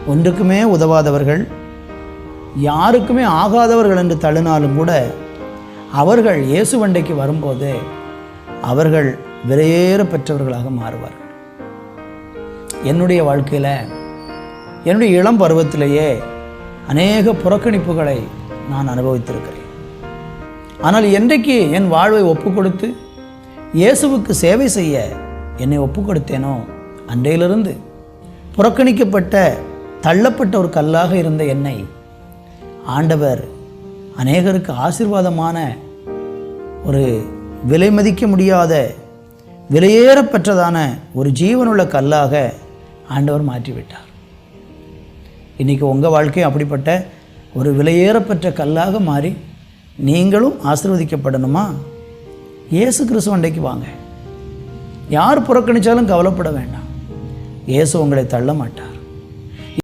ஒன்றுக்குமே உதவாதவர்கள், யாருக்குமே ஆகாதவர்கள் என்று தள்ளினாலும் கூட அவர்கள் இயேசுவண்டைக்கு வரும்போது அவர்கள் விலையேற பெற்றவர்களாக மாறுவார்கள். என்னுடைய வாழ்க்கையில் என்னுடைய இளம் பருவத்திலேயே அநேக புறக்கணிப்புகளை நான் அனுபவித்திருக்கிறேன். ஆனால் என்றைக்கு என் வாழ்வை ஒப்பு கொடுத்து இயேசுவுக்கு சேவை செய்ய என்னை ஒப்பு கொடுத்தேனோ அன்றையிலிருந்து புறக்கணிக்கப்பட்ட தள்ளப்பட்ட ஒரு கல்லாக இருந்த என்னை ஆண்டவர் அநேகருக்கு ஆசீர்வாதமான ஒரு விலை மதிக்க முடியாத விலையேறப்பெற்றதான ஒரு ஜீவனுள்ள கல்லாக ஆண்டவர் மாற்றிவிட்டார். இன்றைக்கி உங்கள் வாழ்க்கை அப்படிப்பட்ட ஒரு விலையேறப்பெற்ற கல்லாக மாறி நீங்களும் ஆசீர்வதிக்கப்படணுமா? இயேசு கிறிஸ்துவண்டைக்கு வாங்க. யார் புறக்கணித்தாலும் கவலைப்பட வேண்டாம். இயேசு உங்களை தள்ள மாட்டார்.